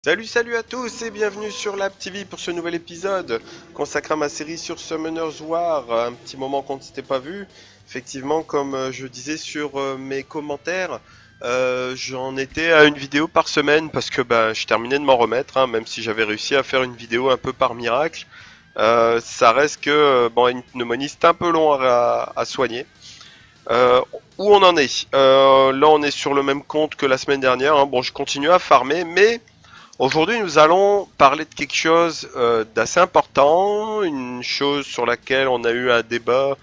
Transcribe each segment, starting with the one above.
Salut à tous et bienvenue sur Lab TV pour ce nouvel épisode consacré à ma série sur Summoner's War. Un petit moment qu'on ne s'était pas vu. Effectivement, comme je disais sur mes commentaires, j'en étais à une vidéo par semaine parce que je terminais de m'en remettre, hein, même si j'avais réussi à faire une vidéo un peu par miracle. Ça reste que une pneumonie c'est un peu long à soigner. Où on en est Là on est sur le même compte que la semaine dernière, hein. Bon, je continue à farmer, mais aujourd'hui, nous allons parler de quelque chose d'assez important, une chose sur laquelle on a eu un débat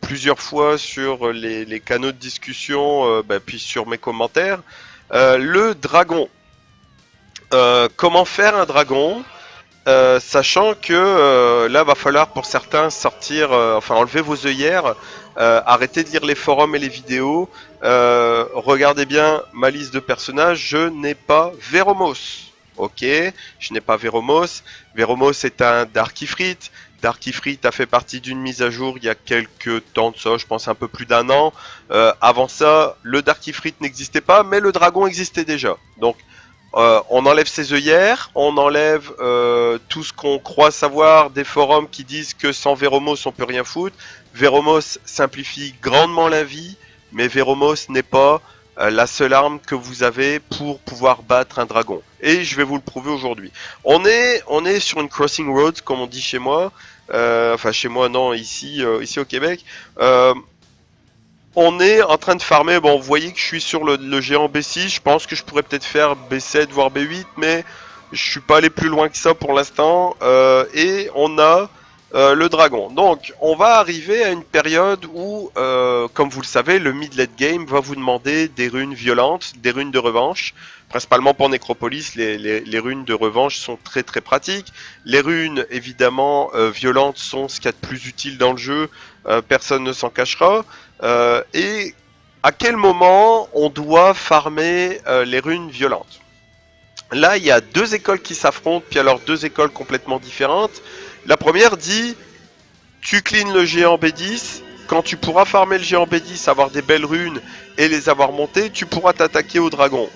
plusieurs fois sur les canaux de discussion, puis sur mes commentaires. Le dragon. Comment faire un dragon, sachant que là, va falloir pour certains sortir, enlever vos œillères, arrêtez de lire les forums et les vidéos, regardez bien ma liste de personnages, je n'ai pas Veromos. Ok, je n'ai pas Veromos. Veromos est un Dark Ifrit. Dark Ifrit a fait partie d'une mise à jour il y a quelques temps de ça, je pense un peu plus d'un an. Avant ça, le Dark Ifrit n'existait pas, mais le dragon existait déjà. Donc on enlève ses œillères, on enlève tout ce qu'on croit savoir des forums qui disent que sans Veromos on peut rien foutre. Veromos simplifie grandement la vie, mais Veromos n'est pas la seule arme que vous avez pour pouvoir battre un dragon. Et je vais vous le prouver aujourd'hui. On est sur une crossing road, comme on dit chez moi. Chez moi non, ici au Québec. On est en train de farmer, bon vous voyez que je suis sur le géant B6, je pense que je pourrais peut-être faire B7 voire B8, mais je suis pas allé plus loin que ça pour l'instant, et on a le dragon. Donc on va arriver à une période où, comme vous le savez, le mid-late game va vous demander des runes violentes, des runes de revanche. Principalement pour Necropolis, les runes de revanche sont très très pratiques. Les runes évidemment violentes sont ce qu'il y a de plus utile dans le jeu, personne ne s'en cachera. Et à quel moment on doit farmer les runes violentes? Là, il y a deux écoles qui s'affrontent, puis alors deux écoles complètement différentes. La première dit, tu cleans le géant B10, quand tu pourras farmer le géant B10, avoir des belles runes et les avoir montées, tu pourras t'attaquer au dragon.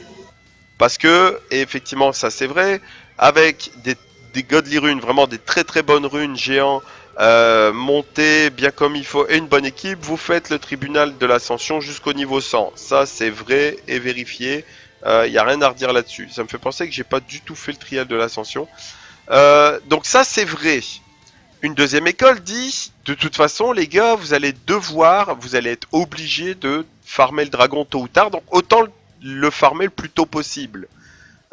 Parce que, et effectivement ça c'est vrai, avec des godly runes, vraiment des très très bonnes runes géants, montées bien comme il faut et une bonne équipe, vous faites le tribunal de l'ascension jusqu'au niveau 100. Ça c'est vrai et vérifié, il n'y a rien à redire là-dessus. Ça me fait penser que j'ai pas du tout fait le trial de l'ascension. Donc ça c'est vrai. Une deuxième école dit, de toute façon les gars, vous allez être obligés de farmer le dragon tôt ou tard, donc autant le farmer le plus tôt possible.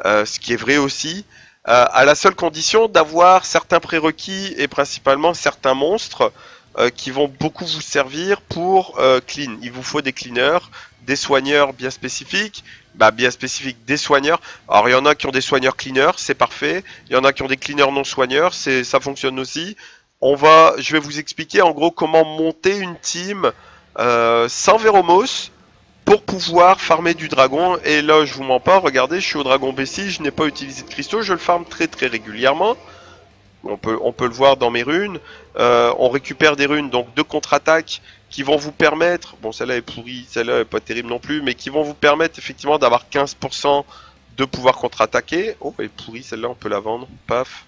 Ce qui est vrai aussi, à la seule condition d'avoir certains prérequis et principalement certains monstres qui vont beaucoup vous servir pour clean. Il vous faut des cleaners, des soigneurs bien spécifiques, des soigneurs. Alors il y en a qui ont des soigneurs cleaners, c'est parfait. Il y en a qui ont des cleaners non soigneurs, ça fonctionne aussi. Je vais vous expliquer en gros comment monter une team sans Veromos pour pouvoir farmer du dragon. Et là je vous mens pas, regardez, je suis au dragon B6, je n'ai pas utilisé de cristaux, je le farme très très régulièrement. On peut le voir dans mes runes. On récupère des runes donc de contre-attaque qui vont vous permettre, bon celle-là est pourrie, celle-là est pas terrible non plus, mais qui vont vous permettre effectivement d'avoir 15% de pouvoir contre-attaquer. Oh elle est pourrie celle-là, on peut la vendre, paf.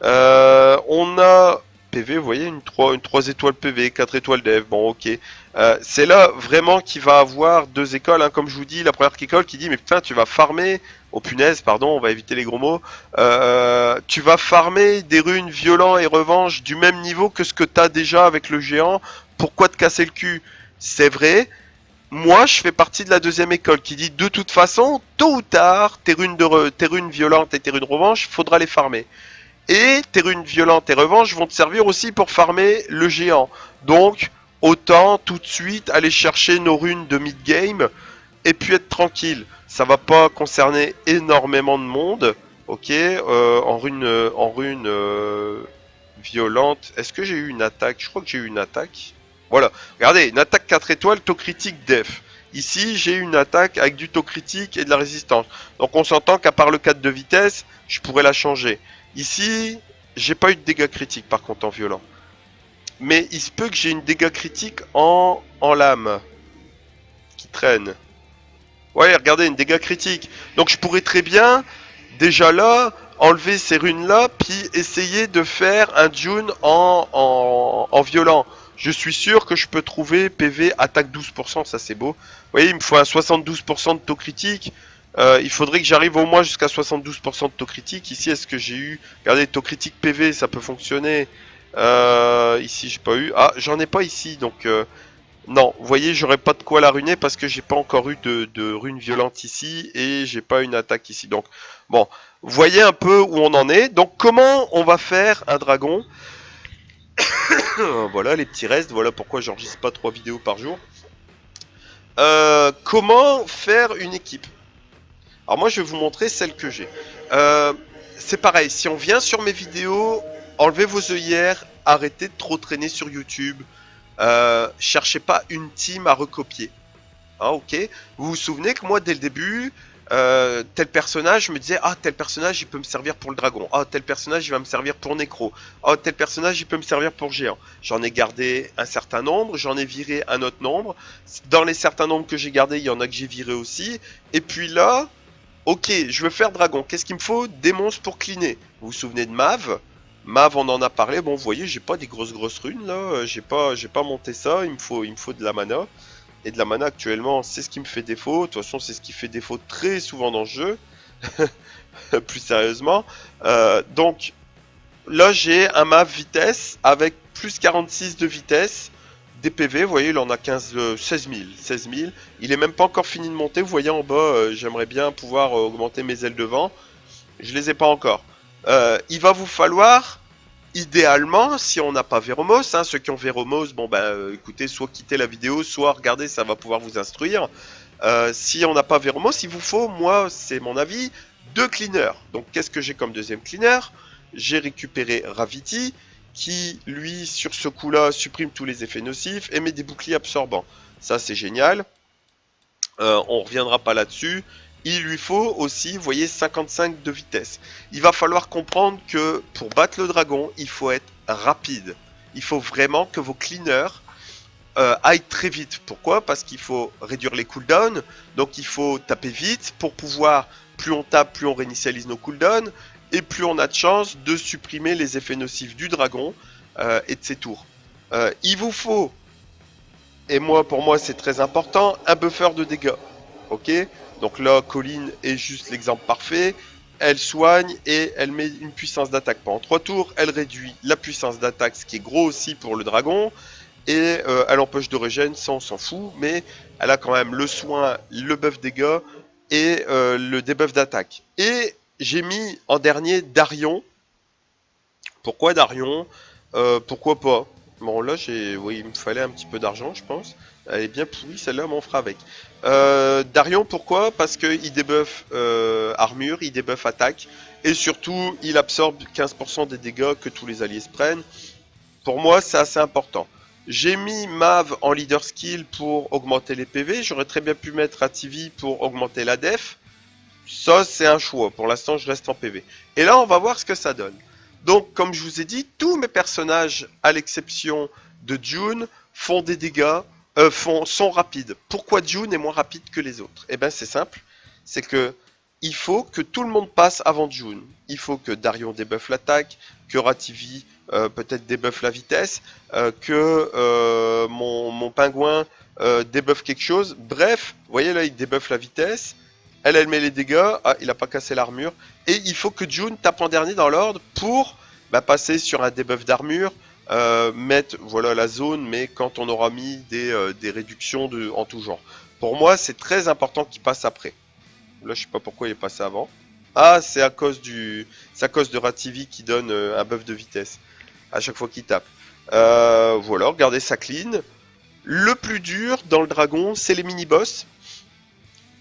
On a PV, vous voyez, une 3 étoiles PV, 4 étoiles dev, bon ok. C'est là vraiment qu'il va avoir deux écoles, hein, comme je vous dis, la première école qui dit mais putain tu vas farmer, oh punaise pardon, on va éviter les gros mots, tu vas farmer des runes violents et revanche du même niveau que ce que t'as déjà avec le géant, pourquoi te casser le cul? C'est vrai, moi je fais partie de la deuxième école qui dit de toute façon, tôt ou tard, tes runes violentes et tes runes revanche, faudra les farmer. Et tes runes violentes et revanche vont te servir aussi pour farmer le géant. Donc, autant tout de suite aller chercher nos runes de mid-game et puis être tranquille. Ça va pas concerner énormément de monde. Ok, en rune violente. Est-ce que j'ai eu une attaque? Je crois que j'ai eu une attaque. Voilà, regardez, une attaque 4 étoiles, taux critique def. Ici, j'ai une attaque avec du taux critique et de la résistance. Donc on s'entend qu'à part le 4 de vitesse, je pourrais la changer. Ici, j'ai pas eu de dégâts critiques par contre en violent. Mais il se peut que j'ai une dégâts critique en lame qui traîne. Ouais, regardez, une dégâts critique. Donc je pourrais très bien Déjà là, enlever ces runes-là, puis essayer de faire un June en violent. Je suis sûr que je peux trouver PV attaque 12%, ça c'est beau. Vous voyez, il me faut un 72% de taux critique. Il faudrait que j'arrive au moins jusqu'à 72% de taux critique. Ici, est-ce que j'ai eu... Regardez, taux critique PV, ça peut fonctionner. Ici, j'ai pas eu. Ah, j'en ai pas ici, donc... non, vous voyez, j'aurais pas de quoi la ruiner parce que j'ai pas encore eu de rune violente ici et j'ai pas une attaque ici. Donc, bon, vous voyez un peu où on en est. Donc, comment on va faire un dragon? Voilà les petits restes, voilà pourquoi j'enregistre pas 3 vidéos par jour. Comment faire une équipe? Alors moi, je vais vous montrer celle que j'ai. Euh, c'est pareil, si on vient sur mes vidéos, enlevez vos œillères, arrêtez de trop traîner sur YouTube. Cherchez pas une team à recopier. Ah, ok. Vous vous souvenez que moi, dès le début, tel personnage, je me disais, ah, tel personnage, il peut me servir pour le dragon. Ah, tel personnage, il va me servir pour Nécro. Ah, tel personnage, il peut me servir pour géant. J'en ai gardé un certain nombre, j'en ai viré un autre nombre. Dans les certains nombres que j'ai gardés, il y en a que j'ai viré aussi. Et puis là, ok, je veux faire dragon. Qu'est-ce qu'il me faut? Des monstres pour cleaner. Vous vous souvenez de Mav? Mav, on en a parlé. Bon, vous voyez, j'ai pas des grosses runes là. J'ai pas monté ça. Il me faut de la mana. Et de la mana actuellement, c'est ce qui me fait défaut. De toute façon, c'est ce qui fait défaut très souvent dans le jeu. Plus sérieusement. Donc là, j'ai un map vitesse avec plus 46 de vitesse. Des PV, vous voyez, il en a 16 000. 16 000. Il est même pas encore fini de monter. Vous voyez en bas, j'aimerais bien pouvoir augmenter mes ailes devant. Je les ai pas encore. Il va vous falloir idéalement, si on n'a pas Véromos, ceux qui ont Véromos, bon écoutez, soit quittez la vidéo, soit regardez, ça va pouvoir vous instruire. Si on n'a pas Véromos, il vous faut, moi, c'est mon avis, 2 cleaners. Donc qu'est-ce que j'ai comme deuxième cleaner? J'ai récupéré Raviti, qui lui, sur ce coup-là, supprime tous les effets nocifs et met des boucliers absorbants. Ça, c'est génial. On reviendra pas là-dessus. Il lui faut aussi, vous voyez, 55 de vitesse. Il va falloir comprendre que pour battre le dragon, il faut être rapide. Il faut vraiment que vos cleaners aillent très vite. Pourquoi? Parce qu'il faut réduire les cooldowns. Donc il faut taper vite pour pouvoir, plus on tape, plus on réinitialise nos cooldowns. Et plus on a de chance de supprimer les effets nocifs du dragon et de ses tours. Il vous faut, et moi pour moi c'est très important, un buffer de dégâts. Ok? Donc là, Colline est juste l'exemple parfait. Elle soigne et elle met une puissance d'attaque pendant 3 tours. Elle réduit la puissance d'attaque, ce qui est gros aussi pour le dragon. Et elle empêche de régène, ça on s'en fout. Mais elle a quand même le soin, le buff dégâts et le debuff d'attaque. Et j'ai mis en dernier Darion. Pourquoi Darion? Pourquoi pas? Bon là, oui, il me fallait un petit peu d'argent, je pense. Elle est bien pourrie, celle-là, mais on fera avec. Darion, pourquoi? Parce qu'il débuff armure, il débuff attaque, et surtout, il absorbe 15% des dégâts que tous les alliés se prennent. Pour moi, c'est assez important. J'ai mis Mav en leader skill pour augmenter les PV. J'aurais très bien pu mettre Ativi pour augmenter la def. Ça, c'est un choix. Pour l'instant, je reste en PV. Et là, on va voir ce que ça donne. Donc, comme je vous ai dit, tous mes personnages, à l'exception de June, font des dégâts, sont rapides. Pourquoi June est moins rapide que les autres? Eh bien, c'est simple. C'est que il faut que tout le monde passe avant June. Il faut que Darion débuffe l'attaque, que Rativi peut-être débuffe la vitesse, que mon pingouin débuffe quelque chose. Bref, vous voyez là, il débuffe la vitesse. Elle met les dégâts. Ah, il a pas cassé l'armure. Et il faut que June tape en dernier dans l'ordre pour passer sur un debuff d'armure. Mettre voilà la zone, mais quand on aura mis des réductions en tout genre. Pour moi, c'est très important qu'il passe après. Là, je sais pas pourquoi il est passé avant. Ah, c'est à cause de Rativi qui donne un buff de vitesse à chaque fois qu'il tape. Voilà, regardez sa clean. Le plus dur dans le dragon, c'est les mini-boss.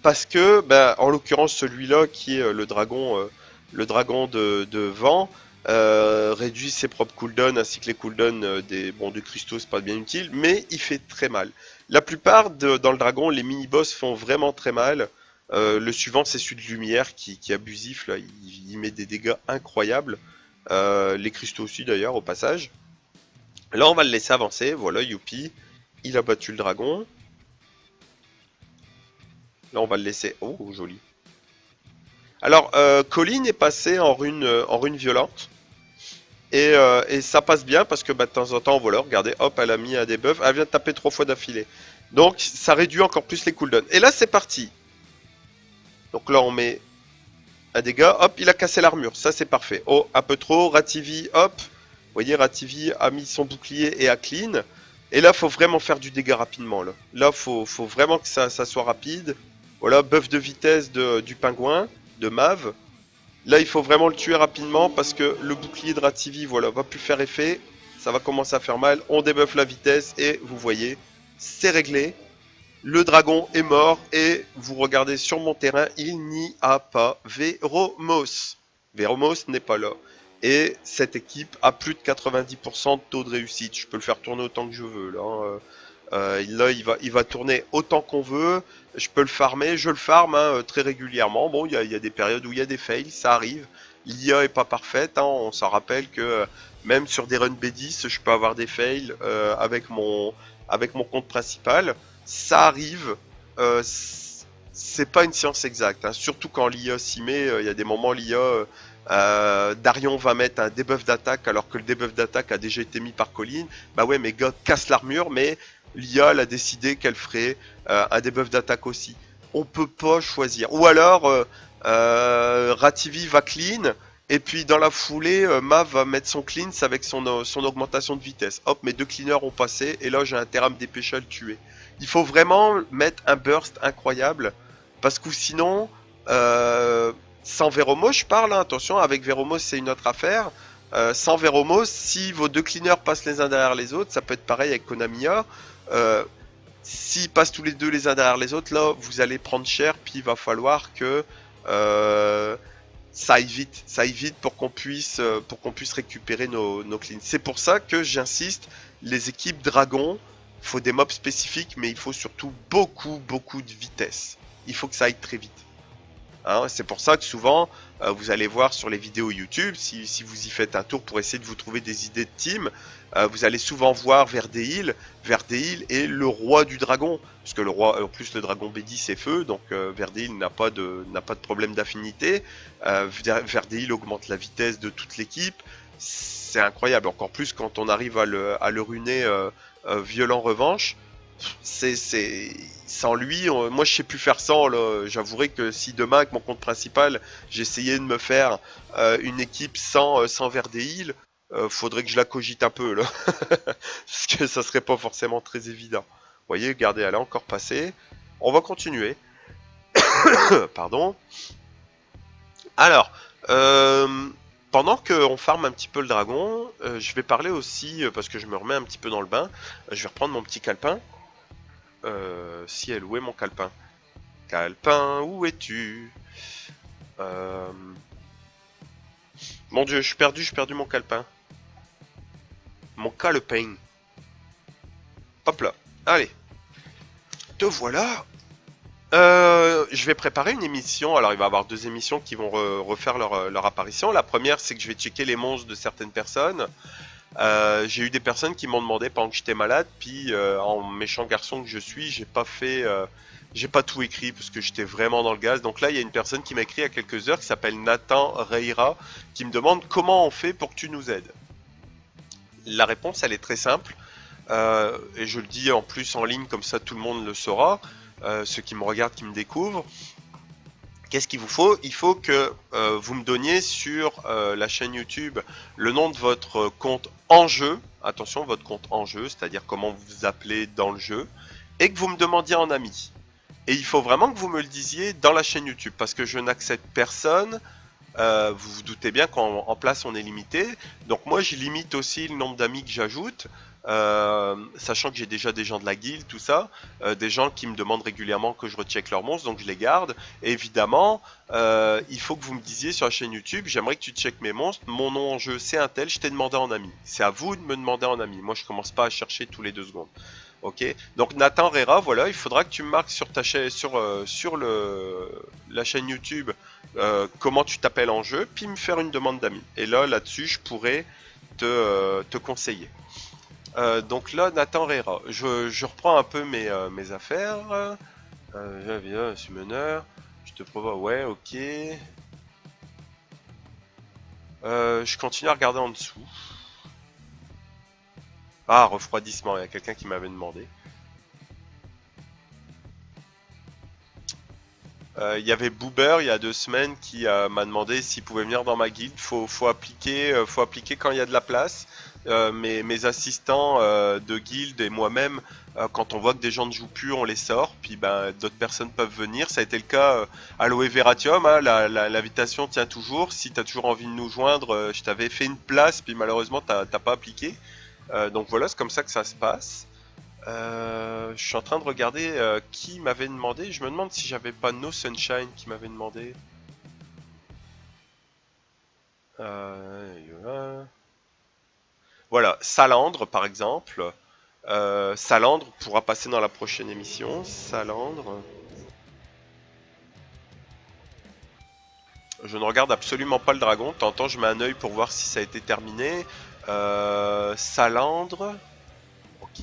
Parce que, en l'occurrence, celui-là qui est le dragon de vent, réduit ses propres cooldowns ainsi que les cooldowns des cristaux, c'est pas bien utile, mais il fait très mal. La plupart dans le dragon, les mini-boss font vraiment très mal. Le suivant, c'est celui de lumière qui est abusif, là, il met des dégâts incroyables. Les cristaux aussi d'ailleurs, au passage. Là, on va le laisser avancer, voilà, youpi, il a battu le dragon. Là, on va le laisser... Oh, joli. Alors, Colline est passé en rune violente. Et ça passe bien parce que bah, de temps en temps, voilà, regardez, hop, elle a mis un debuff, elle vient de taper 3 fois d'affilée. Donc ça réduit encore plus les cooldowns. Et là c'est parti. Donc là on met un dégât, hop, il a cassé l'armure, ça c'est parfait. Oh, un peu trop, Rativi, hop. Vous voyez, Rativi a mis son bouclier et a clean. Et là, faut vraiment faire du dégât rapidement. Là faut vraiment que ça soit rapide. Voilà, buff de vitesse du pingouin, de Mav. Là, il faut vraiment le tuer rapidement parce que le bouclier de Rativi, voilà, va plus faire effet. Ça va commencer à faire mal. On débuffe la vitesse et vous voyez, c'est réglé. Le dragon est mort et vous regardez sur mon terrain, il n'y a pas Veromos. Veromos n'est pas là. Et cette équipe a plus de 90% de taux de réussite. Je peux le faire tourner autant que je veux. Là, il va tourner autant qu'on veut. Je peux le farmer, je le farm hein, très régulièrement. Bon, il y a des périodes où il y a des fails, ça arrive. L'IA est pas parfaite, hein, on s'en rappelle que même sur des runs B10, je peux avoir des fails avec mon compte principal. Ça arrive, c'est pas une science exacte, hein, surtout quand l'IA s'y met. Il y a des moments l'IA, Darion va mettre un debuff d'attaque alors que le debuff d'attaque a déjà été mis par Colline. Bah ouais, mais God casse l'armure, mais l'IA a décidé qu'elle ferait un debuff d'attaque aussi. On peut pas choisir. Ou alors, Rativi va clean, et puis dans la foulée, Mav va mettre son cleans avec son augmentation de vitesse. Hop, mes deux cleaners ont passé, et là j'ai intérêt à me dépêcher à le tuer. Il faut vraiment mettre un burst incroyable, parce que sinon, sans Veromos, je parle, hein, attention, avec Veromos c'est une autre affaire. Sans Veromos, si vos deux cleaners passent les uns derrière les autres, ça peut être pareil avec Konamiya. Euh, S'ils passent tous les deux les uns derrière les autres, là, vous allez prendre cher, puis il va falloir que euh, ça aille vite pour qu'on puisse récupérer nos cleans. C'est pour ça que j'insiste, les équipes Dragon, il faut des mobs spécifiques, mais il faut surtout beaucoup de vitesse. Il faut que ça aille très vite. Hein, c'est pour ça que souvent, vous allez voir sur les vidéos YouTube, si vous y faites un tour pour essayer de vous trouver des idées de team, vous allez souvent voir Verdeil. Verdeil est le roi du dragon, parce que le roi, en plus le dragon B10 est feu, donc Verdeil n'a pas de problème d'affinité. Verdeil augmente la vitesse de toute l'équipe. C'est incroyable, encore plus quand on arrive à le runer violent revanche. C'est sans lui, moi je sais plus faire sans. J'avouerai que si demain avec mon compte principal j'essayais de me faire une équipe sans Verdeil, faudrait que je la cogite un peu là, parce que ça serait pas forcément très évident. Vous voyez, regardez, elle a encore passé. On va continuer. Pardon. Alors, pendant qu'on farme un petit peu le dragon, je vais parler aussi, parce que je me remets un petit peu dans le bain, je vais reprendre mon petit calepin. Ciel, où est mon calepin? Calepin, où es-tu? Mon dieu, j'ai perdu mon calepin. Mon calepin. Hop là. Allez. Te voilà. Je vais préparer une émission. Alors, il va y avoir deux émissions qui vont refaire leur apparition. La première, c'est que je vais checker les monstres de certaines personnes. J'ai eu des personnes qui m'ont demandé pendant que j'étais malade, puis en méchant garçon que je suis, j'ai pas tout écrit parce que j'étais vraiment dans le gaz. Donc là, il y a une personne qui m'a écrit il y a quelques heures qui s'appelle Nathan Reira qui me demande comment on fait pour que tu nous aides. La réponse, elle est très simple. Et je le dis en plus en ligne, comme ça tout le monde le saura. Ceux qui me regardent, qui me découvrent. Qu'est-ce qu'il vous faut? Il faut que vous me donniez sur la chaîne YouTube le nom de votre compte en jeu. Attention, votre compte en jeu, c'est-à-dire comment vous vous appelez dans le jeu. Et que vous me demandiez en ami. Et il faut vraiment que vous me le disiez dans la chaîne YouTube, parce que je n'accepte personne. Vous vous doutez bien qu'en place on est limité. Donc moi je limite aussi le nombre d'amis que j'ajoute. Sachant que j'ai déjà des gens de la guilde, tout ça, des gens qui me demandent régulièrement que je recheck leurs monstres, donc je les garde. Et évidemment, il faut que vous me disiez sur la chaîne YouTube, j'aimerais que tu checkes mes monstres, mon nom en jeu c'est un tel, je t'ai demandé en ami. C'est à vous de me demander en ami, moi je commence pas à chercher tous les 2 secondes. Ok, donc Nathan Rera, voilà, il faudra que tu me marques sur ta chaîne, sur la chaîne YouTube comment tu t'appelles en jeu, puis me faire une demande d'amis. Et là-dessus, je pourrais te conseiller. Donc là, Nathan Rera, je reprends un peu mes affaires. Viens, summoner. Je te provoque, ouais, ok. Je continue à regarder en dessous. Ah, refroidissement, il y a quelqu'un qui m'avait demandé. Il y avait Boober il y a 2 semaines qui m'a demandé s'il pouvait venir dans ma guilde. Faut appliquer quand il y a de la place. Mes assistants de guilde et moi-même, quand on voit que des gens ne jouent plus, on les sort. Puis ben, d'autres personnes peuvent venir. Ça a été le cas à Aloe Veratium. Hein, l'invitation tient toujours. Si tu as toujours envie de nous joindre, je t'avais fait une place, puis malheureusement, t'as pas appliqué. Donc voilà, c'est comme ça que ça se passe. Je suis en train de regarder qui m'avait demandé. Je me demande si j'avais pas No Sunshine qui m'avait demandé. Voilà, Salandre par exemple. Salandre pourra passer dans la prochaine émission. Salandre. Je ne regarde absolument pas le dragon. De temps en temps, je mets un œil pour voir si ça a été terminé. Salandre. Ok.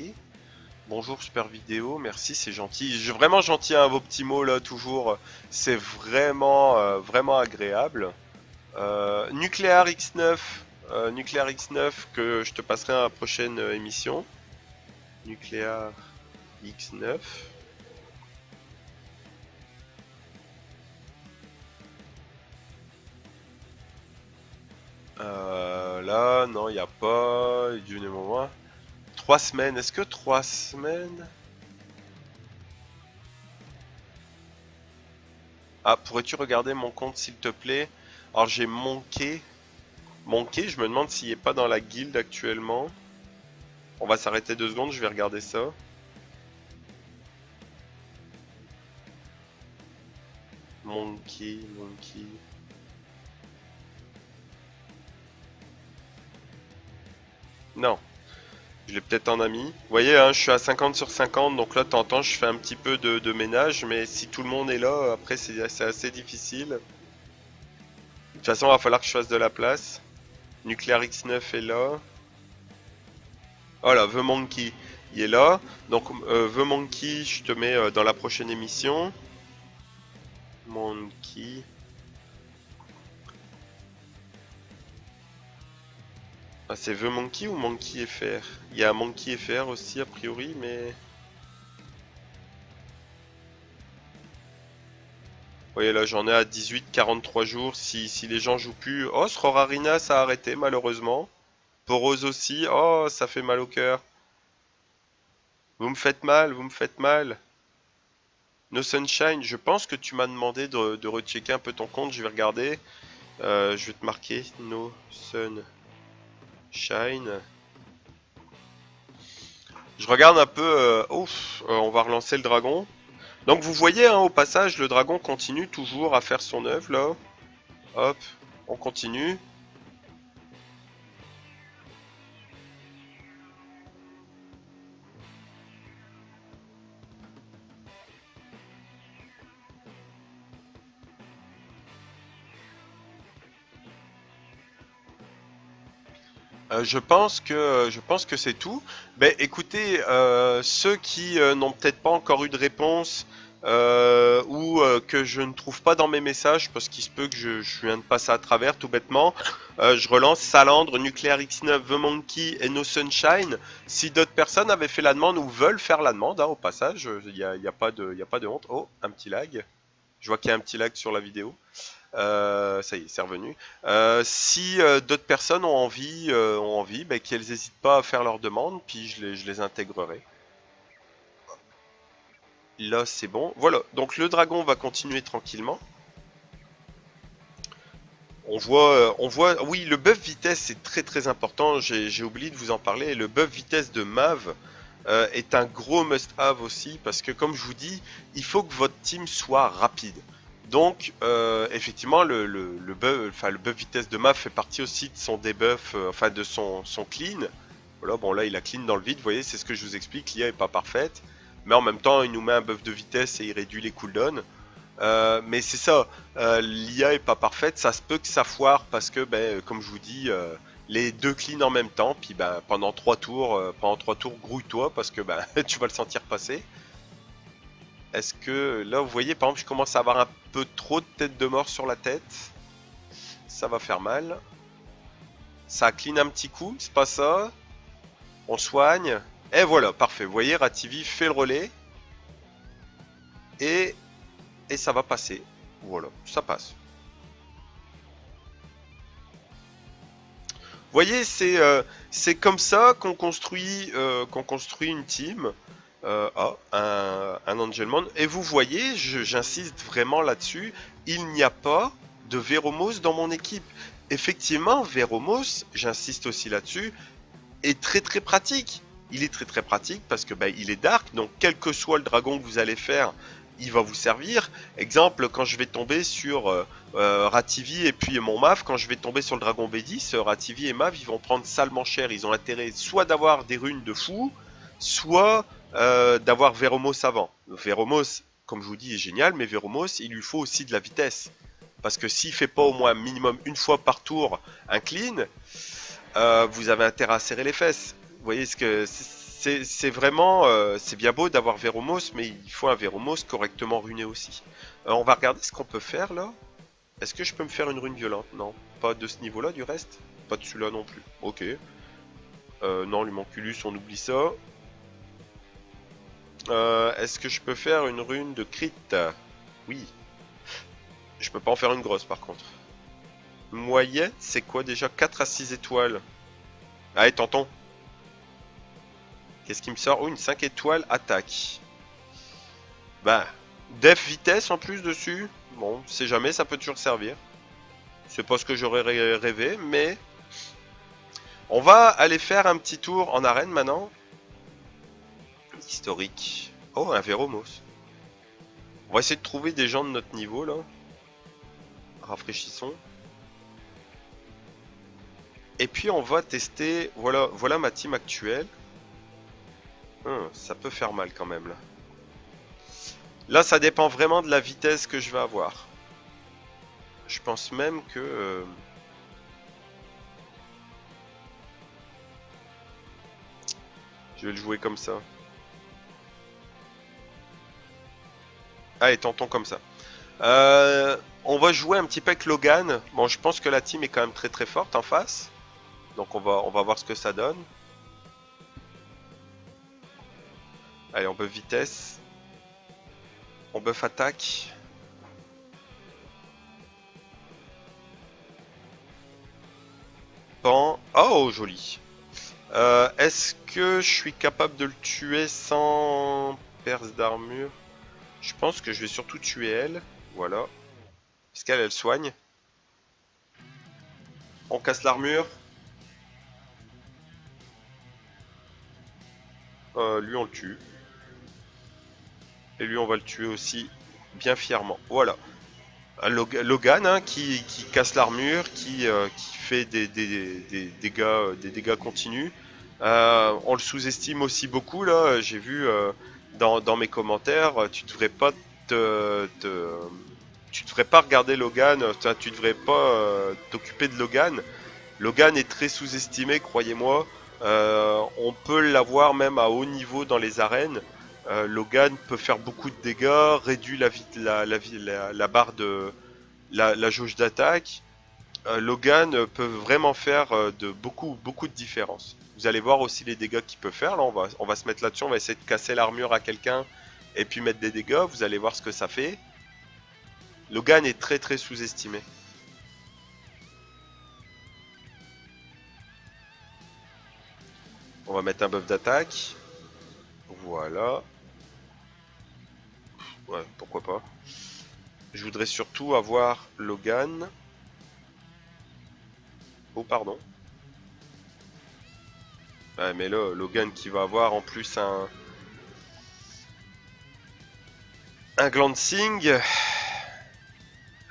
Bonjour super vidéo, merci, c'est gentil. Vraiment gentil à vos petits mots là toujours. C'est vraiment agréable. Nuclear X9, Nuclear X9 que je te passerai à la prochaine émission. Nuclear X9. Là, non, il n'y a pas. Du moment. 3 semaines. Est-ce que 3 semaines? Ah, pourrais-tu regarder mon compte s'il te plaît? Alors j'ai manqué. Manqué, je me demande s'il est pas dans la guilde actuellement. On va s'arrêter 2 secondes, je vais regarder ça. Monkey. Non, je l'ai peut-être en ami. Vous voyez, hein, je suis à 50 sur 50, donc là, de temps en temps, je fais un petit peu de ménage, mais si tout le monde est là, après, c'est assez difficile. De toute façon, il va falloir que je fasse de la place. Nuclear X9 est là. Voilà, The Monkey, il est là. Donc, The Monkey, je te mets dans la prochaine émission. Monkey. Ah, c'est The Monkey ou Monkey FR? Il y a Monkey FR aussi, a priori, mais... Vous voyez, là, j'en ai à 18-43 jours. Si les gens jouent plus... Oh, Srorarina, ça a arrêté, malheureusement. Porose aussi. Oh, ça fait mal au cœur. Vous me faites mal, vous me faites mal. No Sunshine, je pense que tu m'as demandé de rechecker un peu ton compte. Je vais regarder. Je vais te marquer No Sunshine. Je regarde un peu. Ouf, on va relancer le dragon. Donc vous voyez, hein, au passage, le dragon continue toujours à faire son œuvre là. Hop, on continue. Je pense que c'est tout. Ben écoutez, ceux qui n'ont peut-être pas encore eu de réponse ou que je ne trouve pas dans mes messages, parce qu'il se peut que je viens de passer à travers tout bêtement, je relance Salandre, Nuclear X9, The Monkey et No Sunshine. Si d'autres personnes avaient fait la demande ou veulent faire la demande, hein, au passage, il y a pas de honte. Oh, un petit lag. Je vois qu'il y a un petit lag sur la vidéo. Ça y est, c'est revenu. Si d'autres personnes ont envie, bah, qu'elles n'hésitent pas à faire leur demande, puis je les intégrerai. Là, c'est bon. Voilà, donc le dragon va continuer tranquillement. Oui, le buff vitesse c'est très important. J'ai oublié de vous en parler. Le buff vitesse de Mav est un gros must-have aussi parce que, comme je vous dis, il faut que votre team soit rapide. Donc, effectivement, le buff vitesse de Mav fait partie aussi de son debuff, enfin de son clean. Voilà, bon là, il a clean dans le vide. Vous voyez, c'est ce que je vous explique. L'IA est pas parfaite, mais en même temps, il nous met un buff de vitesse et il réduit les cooldowns. Mais c'est ça, l'IA est pas parfaite, ça se peut que ça foire parce que, ben, comme je vous dis, les deux clean en même temps, puis ben, pendant 3 tours, grouille-toi parce que ben, tu vas le sentir passer. Est-ce que là, vous voyez, par exemple, je commence à avoir un peu trop de tête de mort sur la tête, ça va faire mal. Ça clean un petit coup, c'est pas ça. On soigne. Et voilà, parfait. Vous voyez, Rativi fait le relais. Et ça va passer. Voilà, ça passe. Vous voyez, c'est comme ça qu'on construit une team. Un Angelman. Et vous voyez, j'insiste vraiment là-dessus, il n'y a pas de Veromos dans mon équipe. Effectivement, Veromos, j'insiste aussi là-dessus, est très très pratique. Il est très très pratique parce que il est dark, donc quel que soit le dragon que vous allez faire, il va vous servir. Exemple, quand je vais tomber sur Rativi et puis mon Mav, quand je vais tomber sur le dragon B10, Rativi et Mav, ils vont prendre salement cher. Ils ont intérêt soit d'avoir des runes de fou, soit d'avoir Veromos avant. Veromos, comme je vous dis, est génial, mais Veromos, il lui faut aussi de la vitesse. Parce que s'il fait pas au moins minimum une fois par tour un clean, vous avez intérêt à serrer les fesses. Vous voyez ce que c'est vraiment, c'est bien beau d'avoir Veromos, mais il faut un Veromos correctement runé aussi. On va regarder ce qu'on peut faire là. Est-ce que je peux me faire une rune violente? Non, pas de ce niveau-là du reste. Pas de celui-là non plus. Ok. Non, l'Humanculus, on oublie ça. Est-ce que je peux faire une rune de crit? Oui. Je peux pas en faire une grosse par contre. Moyenne, c'est quoi déjà? 4 à 6 étoiles. Allez, tentons. Qu'est-ce qui me sort? Oh, une 5 étoiles attaque. Bah, def vitesse en plus dessus. Bon, c'est jamais, ça peut toujours servir. C'est pas ce que j'aurais rêvé, mais... On va aller faire un petit tour en arène maintenant. Historique. Oh, un Veromos. On va essayer de trouver des gens de notre niveau, là. Rafraîchissons. Et puis on va tester... Voilà ma team actuelle. Ça peut faire mal quand même, là. Là, ça dépend vraiment de la vitesse que je vais avoir. Je pense même que... je vais le jouer comme ça. Allez, tentons comme ça. On va jouer un petit peu avec Logan. Bon, je pense que la team est quand même très très forte en face. Donc on va voir ce que ça donne. Allez, on buff vitesse. On buff attaque. Pan. Oh, joli. Est-ce que je suis capable de le tuer sans perce d'armure? Je pense que je vais surtout tuer elle. Voilà. Parce qu'elle, elle soigne. On casse l'armure. Lui, on le tue. Et lui, on va le tuer aussi bien fièrement. Voilà. Logan hein, qui casse l'armure, qui fait des dégâts continus. On le sous-estime aussi beaucoup là. J'ai vu dans mes commentaires, tu devrais pas tu devrais pas regarder Logan, tu devrais pas t'occuper de Logan. Logan est très sous-estimé, croyez-moi. On peut l'avoir même à haut niveau dans les arènes. Logan peut faire beaucoup de dégâts, réduit la barre de la jauge d'attaque. Logan peut vraiment faire de beaucoup de différence. Vous allez voir aussi les dégâts qu'il peut faire. Là, on va se mettre là-dessus, on va essayer de casser l'armure à quelqu'un et puis mettre des dégâts. Vous allez voir ce que ça fait. Logan est très très sous-estimé. On va mettre un buff d'attaque. Voilà. Ouais, pourquoi pas. Je voudrais surtout avoir Logan. Oh, pardon. Ouais, mais là, Logan qui va avoir en plus un glancing.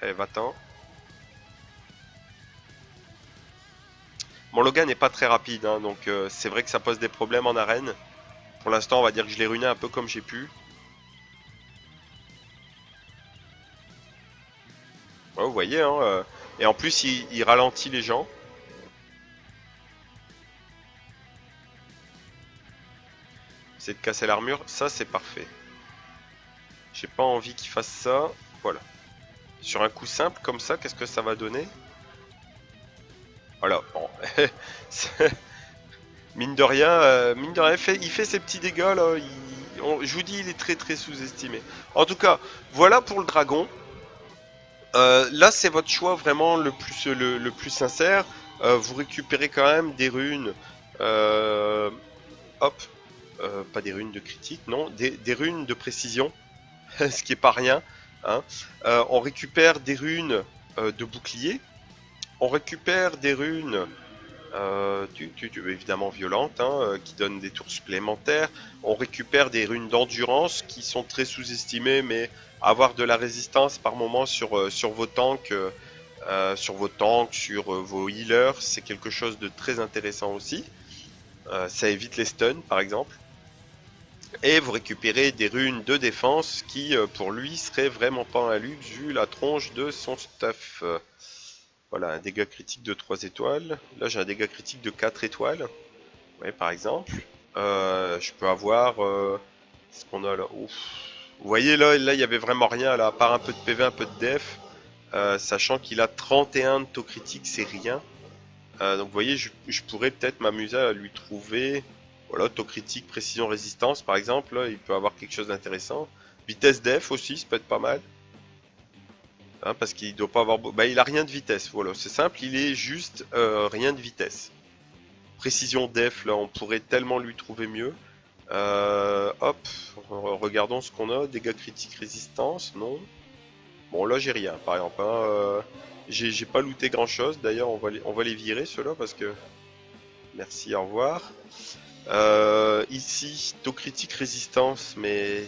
Allez, va-t'en. Bon, Logan n'est pas très rapide, hein, donc c'est vrai que ça pose des problèmes en arène. Pour l'instant, on va dire que je l'ai ruiné un peu comme j'ai pu. Ouais, vous voyez, hein, et en plus, il ralentit les gens. C'est de casser l'armure, ça c'est parfait. J'ai pas envie qu'il fasse ça. Voilà. Sur un coup simple comme ça, qu'est-ce que ça va donner? Voilà, Mine de rien, il fait ses petits dégâts là. Je vous dis, il est très très sous-estimé. En tout cas, voilà pour le dragon. Là, c'est votre choix vraiment le plus sincère. Vous récupérez quand même des runes. Euh, hop, pas des runes de critique, non, des runes de précision, ce qui est pas rien. Hein. On récupère des runes de bouclier. On récupère des runes évidemment violentes, hein, qui donnent des tours supplémentaires. On récupère des runes d'endurance qui sont très sous-estimées, mais avoir de la résistance par moment sur vos tanks, sur vos healers, c'est quelque chose de très intéressant aussi. Ça évite les stuns par exemple. Et vous récupérez des runes de défense qui, pour lui, seraient vraiment pas un luxe vu la tronche de son stuff. Voilà, un dégât critique de 3 étoiles. Là, j'ai un dégât critique de 4 étoiles. Ouais, par exemple. Je peux avoir... ce qu'on a là. Ouf. Vous voyez, là, il y avait vraiment rien, là, à part un peu de PV, un peu de def. Sachant qu'il a 31 de taux critique, c'est rien. Donc, vous voyez, je pourrais peut-être m'amuser à lui trouver... Voilà, taux critique, précision, résistance, par exemple. Là, il peut avoir quelque chose d'intéressant. Vitesse def aussi, ça peut être pas mal. Hein, parce qu'il doit pas avoir... Bah, il a rien de vitesse, voilà, c'est simple, il est juste rien de vitesse. Précision def, là, on pourrait tellement lui trouver mieux. Hop, regardons ce qu'on a. Dégâts critiques, résistance, non. Bon, là, j'ai rien, par exemple. Hein, j'ai pas looté grand-chose, d'ailleurs, on va les virer, ceux-là, parce que... Merci, au revoir. Ici, taux critique, résistance, mais...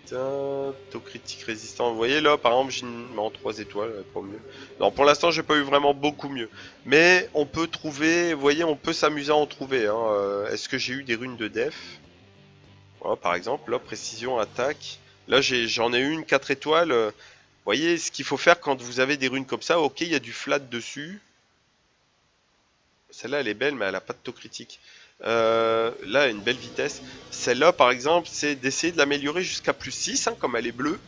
Taux critique résistant. Vous voyez là, par exemple, j'ai en 3 étoiles, pas mieux. Non, pour l'instant, j'ai pas eu vraiment beaucoup mieux. Mais on peut trouver, vous voyez, on peut s'amuser à en trouver. Hein. Est-ce que j'ai eu des runes de def? Voilà, par exemple, là, précision, attaque. Là, j'en ai une 4 étoiles. Vous voyez, ce qu'il faut faire quand vous avez des runes comme ça, ok, il y a du flat dessus. Celle-là, elle est belle, mais elle a pas de taux critique. Là, elle a une belle vitesse. Celle-là, par exemple, c'est d'essayer de l'améliorer jusqu'à plus 6, hein, comme elle est bleue.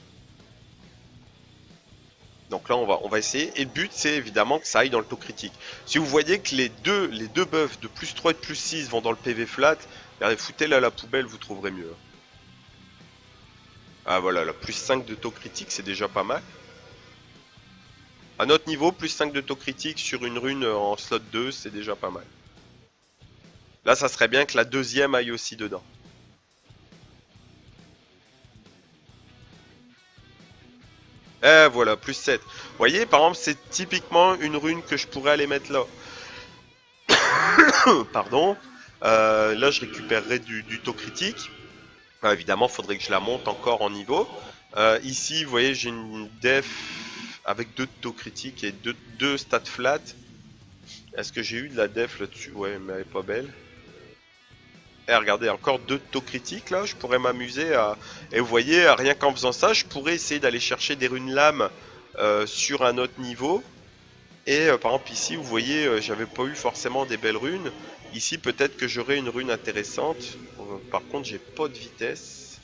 Donc là, on va essayer. Et le but, c'est évidemment que ça aille dans le taux critique. Si vous voyez que les deux buffs de plus 3 et de plus 6 vont dans le PV flat, regardez, foutez-la à la poubelle, vous trouverez mieux. Ah voilà, là, plus 5 de taux critique, c'est déjà pas mal. À notre niveau, plus 5 de taux critique sur une rune en slot 2, c'est déjà pas mal. Là, ça serait bien que la deuxième aille aussi dedans. Et voilà, plus 7. Vous voyez, par exemple, c'est typiquement une rune que je pourrais aller mettre là. Pardon. Là, je récupérerai du taux critique. Évidemment, il faudrait que je la monte encore en niveau. Ici, vous voyez, j'ai une def avec 2 taux critiques et 2 stats flat. Est-ce que j'ai eu de la def là-dessus? Ouais, mais elle est pas belle. Et regardez, encore 2 taux critiques là, je pourrais m'amuser à... Et vous voyez, rien qu'en faisant ça, je pourrais essayer d'aller chercher des runes lames sur un autre niveau. Et par exemple ici, vous voyez, j'avais pas eu forcément des belles runes. Ici, peut-être que j'aurai une rune intéressante. Par contre, j'ai pas de vitesse.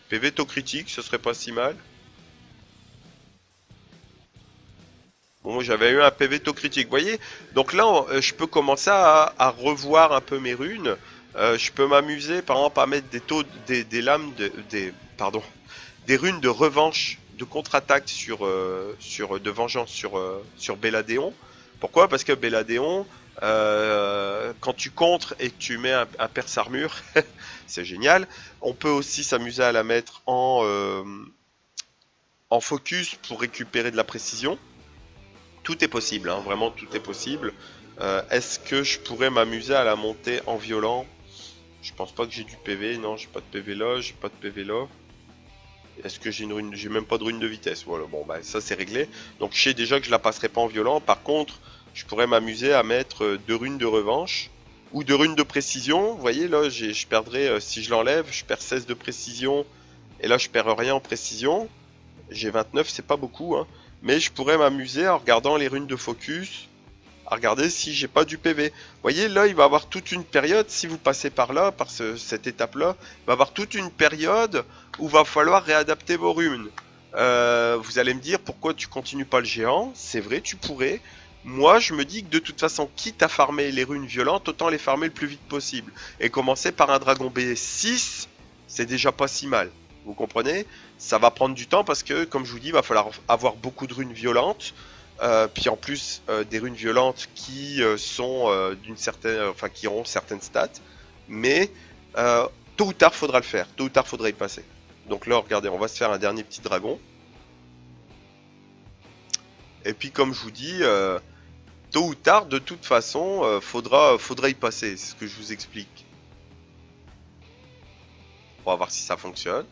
PV taux critique, ce serait pas si mal. Bon, j'avais eu un PV taux critique, vous voyez. Donc là, je peux commencer à revoir un peu mes runes. Je peux m'amuser, par exemple, à mettre des lames, pardon, des runes de revanche, de contre-attaque de vengeance sur Belladéon. Pourquoi? Parce que Belladéon, quand tu contres et que tu mets un perce armure, c'est génial. On peut aussi s'amuser à la mettre en focus pour récupérer de la précision. Tout est possible, hein, vraiment tout est possible. Est-ce que je pourrais m'amuser à la monter en violent? Je pense pas que j'ai du PV, non, j'ai pas de PV là, j'ai pas de PV là. Est-ce que j'ai une rune? J'ai même pas de rune de vitesse. Voilà, bon bah ça c'est réglé. Donc je sais déjà que je la passerai pas en violent. Par contre, je pourrais m'amuser à mettre 2 runes de revanche ou 2 runes de précision. Vous voyez là, je perdrai, si je l'enlève, je perds 16 de précision. Et là je perds rien en précision. J'ai 29, c'est pas beaucoup, hein. Mais je pourrais m'amuser en regardant les runes de focus, à regarder si j'ai pas du PV. Vous voyez, là, il va y avoir toute une période, si vous passez par là, cette étape-là, il va y avoir toute une période où va falloir réadapter vos runes. Vous allez me dire, pourquoi tu continues pas le géant? C'est vrai, tu pourrais. Moi, je me dis que de toute façon, quitte à farmer les runes violentes, autant les farmer le plus vite possible. Et commencer par un dragon B6, c'est déjà pas si mal. Vous comprenez? Ça va prendre du temps parce que, comme je vous dis, il va falloir avoir beaucoup de runes violentes. Puis en plus, des runes violentes qui sont d'une certaine, enfin qui auront certaines stats. Mais tôt ou tard, faudra le faire. Tôt ou tard, faudra y passer. Donc là, regardez, on va se faire un dernier petit dragon. Et puis, comme je vous dis, tôt ou tard, de toute façon, faudra y passer. C'est ce que je vous explique. On va voir si ça fonctionne.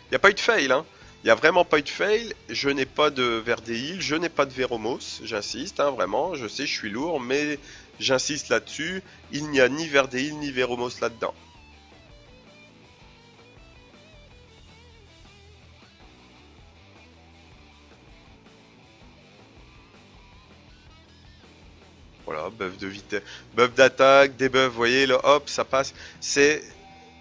Il n'y a pas eu de fail, hein. Il n'y a vraiment pas eu de fail. Je n'ai pas de Verdeil, je n'ai pas de Veromos. J'insiste, hein, vraiment. Je sais, je suis lourd, mais j'insiste là-dessus. Il n'y a ni Verdeil ni Veromos là-dedans. Voilà, buff de vitesse, buff d'attaque, debuff, vous voyez, là, hop, ça passe. C'est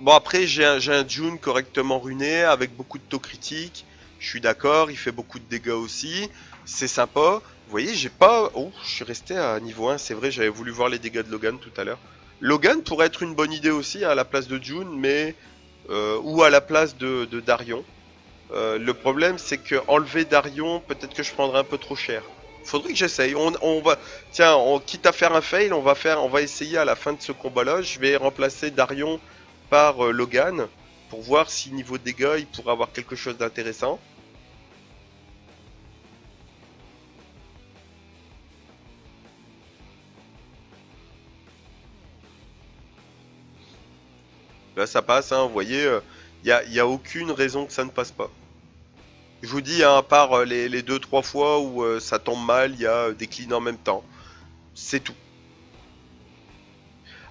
bon, après, j'ai un June correctement runé avec beaucoup de taux critiques. Je suis d'accord, il fait beaucoup de dégâts aussi. C'est sympa. Vous voyez, j'ai pas. Oh, je suis resté à niveau 1. C'est vrai, j'avais voulu voir les dégâts de Logan tout à l'heure. Logan pourrait être une bonne idée aussi, hein, à la place de June, mais. Ou à la place de Darion. Le problème, c'est que enlever Darion, peut-être que je prendrais un peu trop cher. Faudrait que j'essaye. On va, tiens, quitte à faire un fail, on va essayer à la fin de ce combat-là. Je vais remplacer Darion par Logan pour voir si niveau dégâts il pourrait avoir quelque chose d'intéressant. Là, ça passe, hein, vous voyez, y a aucune raison que ça ne passe pas. Je vous dis, hein, à part les 2-3 fois où ça tombe mal, il y a des cleans en même temps. C'est tout.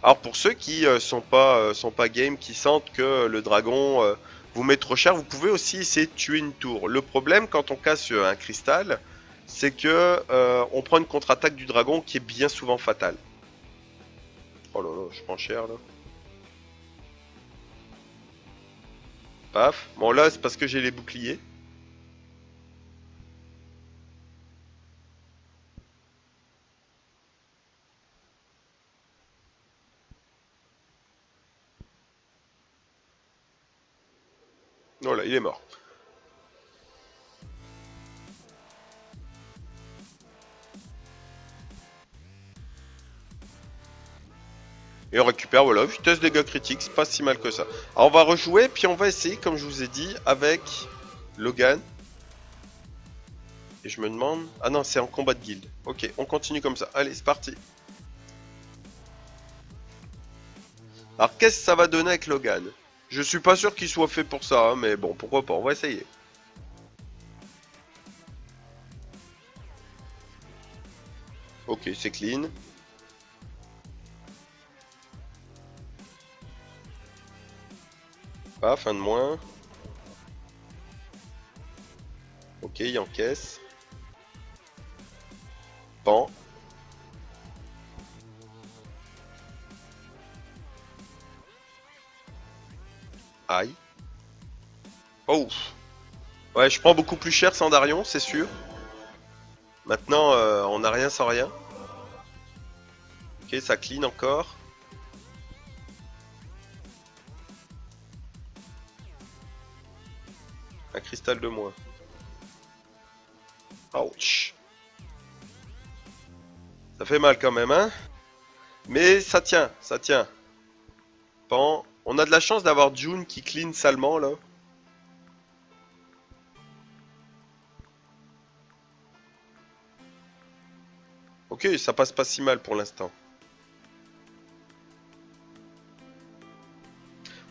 Alors pour ceux qui sont pas game, qui sentent que le dragon vous met trop cher, vous pouvez aussi essayer de tuer une tour. Le problème quand on casse un cristal, c'est que on prend une contre-attaque du dragon qui est bien souvent fatale. Oh là là, je prends cher là. Paf. Bon là c'est parce que j'ai les boucliers. Voilà, il est mort. Et on récupère, voilà, vitesse dégâts critiques, c'est pas si mal que ça. Alors on va rejouer, puis on va essayer, comme je vous ai dit, avec Logan. Et je me demande... Ah non, c'est en combat de guilde. Ok, on continue comme ça. Allez, c'est parti. Alors qu'est-ce que ça va donner avec Logan? Je suis pas sûr qu'il soit fait pour ça, hein, mais bon, pourquoi pas, on va essayer. Ok, c'est clean. Ah, fin de moins. Ok, il encaisse. Pan. Aïe. Oh. Ouais, je prends beaucoup plus cher sans Darion, c'est sûr. Maintenant, on n'a rien sans rien. Ok, ça clean encore. Un cristal de moins. Ouch. Ça fait mal quand même, hein. Mais ça tient, ça tient. Pan. On a de la chance d'avoir June qui clean salement, là. Ok, ça passe pas si mal pour l'instant.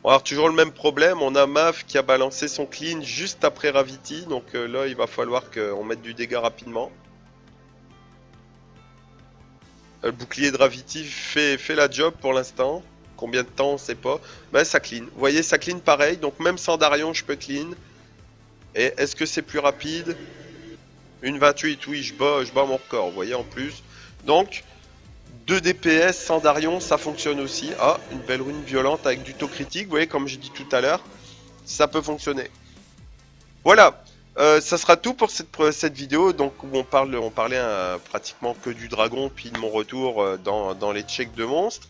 On va avoir toujours le même problème, on a Maf qui a balancé son clean juste après Raviti, donc là il va falloir qu'on mette du dégât rapidement. Le bouclier de Raviti fait la job pour l'instant. Combien de temps on sait pas. Mais ça clean. Vous voyez ça clean pareil, donc même sans Darion je peux clean. Et est-ce que c'est plus rapide? Une 28, oui je bats mon record, vous voyez en plus. Donc 2 DPS sans Darion, ça fonctionne aussi. Ah, une belle rune violente avec du taux critique, vous voyez, comme j'ai dit tout à l'heure, ça peut fonctionner. Voilà, ça sera tout pour cette vidéo, donc où on parlait pratiquement que du dragon, puis de mon retour dans les checks de monstres.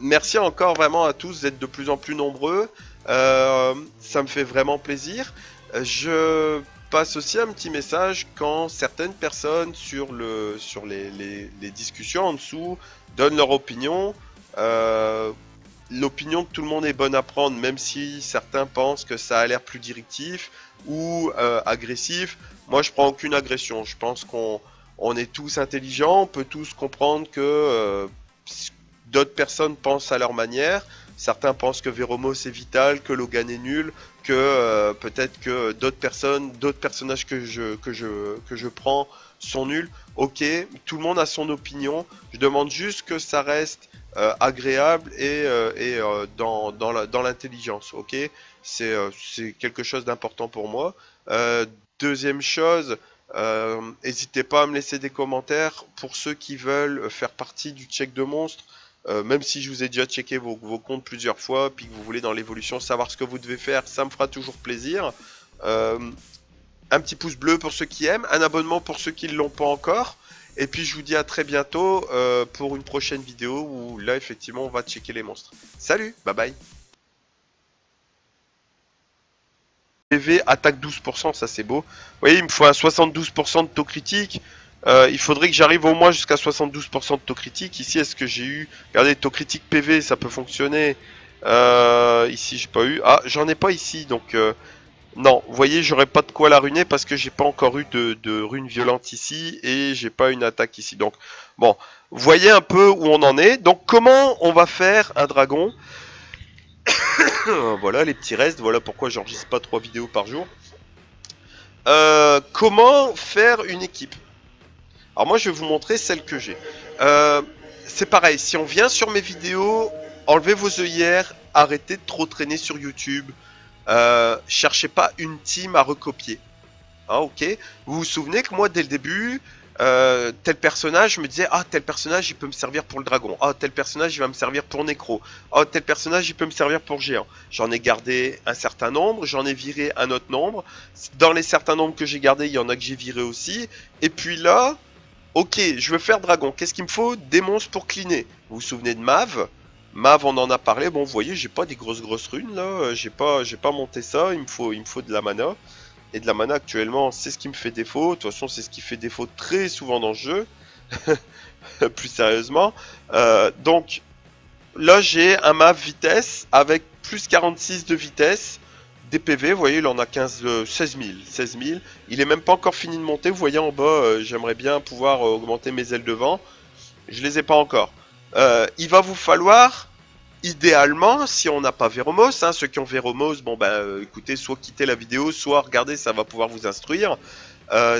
Merci encore vraiment à tous d'être de plus en plus nombreux, ça me fait vraiment plaisir. Je passe aussi un petit message quand certaines personnes sur les discussions en dessous donnent leur opinion. L'opinion de tout le monde est bonne à prendre, même si certains pensent que ça a l'air plus directif ou agressif. Moi, je prends aucune agression. Je pense qu'on est tous intelligents, on peut tous comprendre que d'autres personnes pensent à leur manière. Certains pensent que Veromos est vital, que Logan est nul, que peut-être que d'autres personnages que je prends sont nuls. Ok, tout le monde a son opinion. Je demande juste que ça reste agréable et dans l'intelligence. Ok, c'est quelque chose d'important pour moi. Deuxième chose, n'hésitez pas à me laisser des commentaires pour ceux qui veulent faire partie du check de monstres. Même si je vous ai déjà checké vos comptes plusieurs fois, puis que vous voulez dans l'évolution savoir ce que vous devez faire, ça me fera toujours plaisir. Un petit pouce bleu pour ceux qui aiment, un abonnement pour ceux qui ne l'ont pas encore. Et puis je vous dis à très bientôt pour une prochaine vidéo où là effectivement on va checker les monstres. Salut, bye bye. PV attaque 12%, ça c'est beau. Vous voyez, il me faut un 72% de taux critique. Il faudrait que j'arrive au moins jusqu'à 72% de taux critique. Ici, est-ce que j'ai eu... Regardez, taux critique PV, ça peut fonctionner. Ici, j'ai pas eu. Ah, j'en ai pas ici, donc... non, vous voyez, j'aurais pas de quoi la ruiner parce que j'ai pas encore eu de rune violente ici et j'ai pas une attaque ici. Donc, bon, vous voyez un peu où on en est. Donc, comment on va faire un dragon? Voilà, les petits restes. Voilà pourquoi j'enregistre pas 3 vidéos par jour. Comment faire une équipe? Alors moi je vais vous montrer celle que j'ai. C'est pareil, si on vient sur mes vidéos, enlevez vos œillères, arrêtez de trop traîner sur YouTube. Cherchez pas une team à recopier. Ah, ok. Vous vous souvenez que moi dès le début, tel personnage, je me disais, ah tel personnage il peut me servir pour le dragon. Ah tel personnage il va me servir pour Nécro. Ah tel personnage il peut me servir pour géant. J'en ai gardé un certain nombre, j'en ai viré un autre nombre. Dans les certains nombres que j'ai gardés, il y en a que j'ai viré aussi. Et puis là... Ok, je veux faire dragon. Qu'est-ce qu'il me faut? Des monstres pour cleaner. Vous vous souvenez de Mav? Mav, on en a parlé. Bon, vous voyez, j'ai pas des grosses runes là. J'ai pas monté ça. Il me faut de la mana. Et de la mana actuellement, c'est ce qui me fait défaut. De toute façon, c'est ce qui fait défaut très souvent dans le jeu. Plus sérieusement. Donc, là, j'ai un Mav vitesse avec plus 46 de vitesse. Des PV, vous voyez, il en a 16 000. Il est même pas encore fini de monter. Vous voyez en bas, j'aimerais bien pouvoir augmenter mes ailes devant. Je les ai pas encore. Il va vous falloir, idéalement, si on n'a pas Veromos, hein, ceux qui ont Veromos, bon ben écoutez, soit quittez la vidéo, soit regardez, ça va pouvoir vous instruire.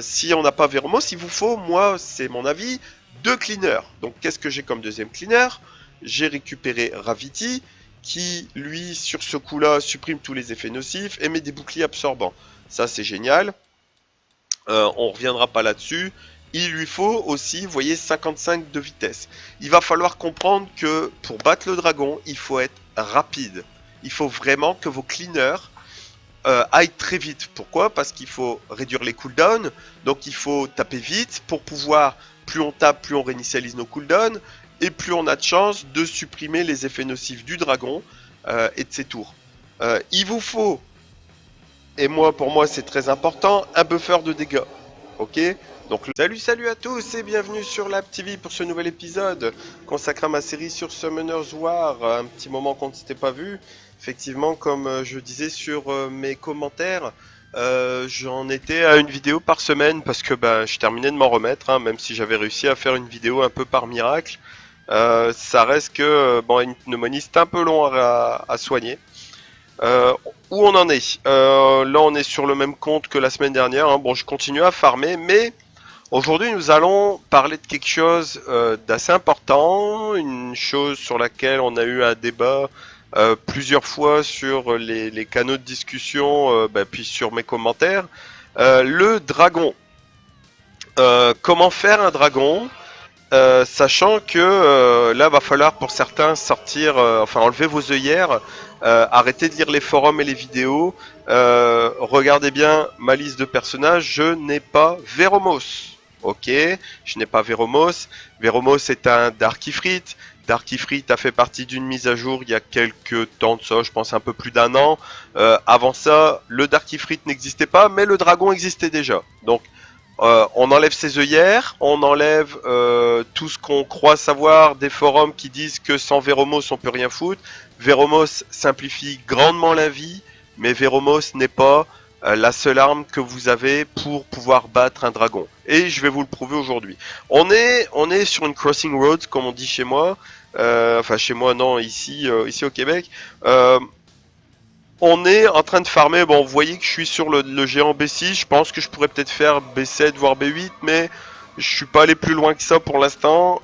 Si on n'a pas Veromos, il vous faut, moi, c'est mon avis, 2 cleaners. Donc qu'est-ce que j'ai comme deuxième cleaner? J'ai récupéré Raviti, qui, lui, sur ce coup-là, supprime tous les effets nocifs et met des boucliers absorbants. Ça, c'est génial. On reviendra pas là-dessus. Il lui faut aussi, vous voyez, 55 de vitesse. Il va falloir comprendre que pour battre le dragon, il faut être rapide. Il faut vraiment que vos cleaners aillent très vite. Pourquoi? Parce qu'il faut réduire les cooldowns. Donc il faut taper vite pour pouvoir, plus on tape, plus on réinitialise nos cooldowns. Et plus on a de chance de supprimer les effets nocifs du dragon et de ses tours. Il vous faut, et pour moi c'est très important, un buffer de dégâts. Ok? Donc salut à tous et bienvenue sur Lab TV pour ce nouvel épisode consacré à ma série sur Summoner's War. Un petit moment qu'on ne s'était pas vu. Effectivement, comme je disais sur mes commentaires, j'en étais à une vidéo par semaine parce que je terminais de m'en remettre, hein, même si j'avais réussi à faire une vidéo un peu par miracle. Ça reste que une pneumonie c'est un peu long à soigner. Où on en est là on est sur le même compte que la semaine dernière, hein. Bon, je continue à farmer, mais aujourd'hui nous allons parler de quelque chose d'assez important, une chose sur laquelle on a eu un débat plusieurs fois sur les canaux de discussion, puis sur mes commentaires. Le dragon. Comment faire un dragon? Sachant que là va falloir pour certains sortir, enfin enlever vos œillères, arrêtez de lire les forums et les vidéos, regardez bien ma liste de personnages, je n'ai pas Veromos. Ok, je n'ai pas Veromos. Veromos est un Dark Ifrit. Dark Ifrit a fait partie d'une mise à jour il y a quelques temps de ça, je pense un peu plus d'un an. Avant ça, le Dark Ifrit n'existait pas, mais le dragon existait déjà. Donc on enlève ses œillères, on enlève tout ce qu'on croit savoir des forums qui disent que sans Veromos on peut rien foutre. Veromos simplifie grandement la vie, mais Veromos n'est pas la seule arme que vous avez pour pouvoir battre un dragon. Et je vais vous le prouver aujourd'hui. On est sur une crossing road, comme on dit chez moi. Enfin chez moi non, ici au Québec. On est en train de farmer, bon vous voyez que je suis sur le géant B6, je pense que je pourrais peut-être faire B7 voire B8 mais je suis pas allé plus loin que ça pour l'instant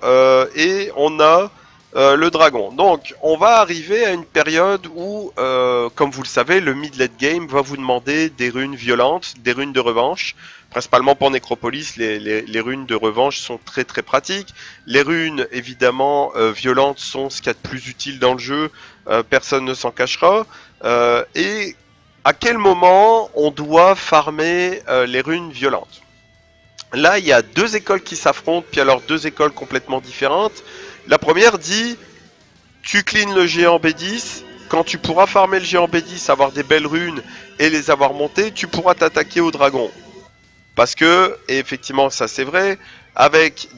et on a le dragon. Donc on va arriver à une période où comme vous le savez le mid-late game va vous demander des runes violentes, des runes de revanche. Principalement pour Necropolis, les runes de revanche sont très très pratiques. Les runes évidemment violentes sont ce qu'il y a de plus utile dans le jeu, personne ne s'en cachera. Et à quel moment on doit farmer les runes violentes? Là, il y a deux écoles qui s'affrontent, puis alors deux écoles complètement différentes. La première dit, tu cleans le géant B10, quand tu pourras farmer le géant B10, avoir des belles runes et les avoir montées, tu pourras t'attaquer au dragon. Parce que, et effectivement ça c'est vrai, avec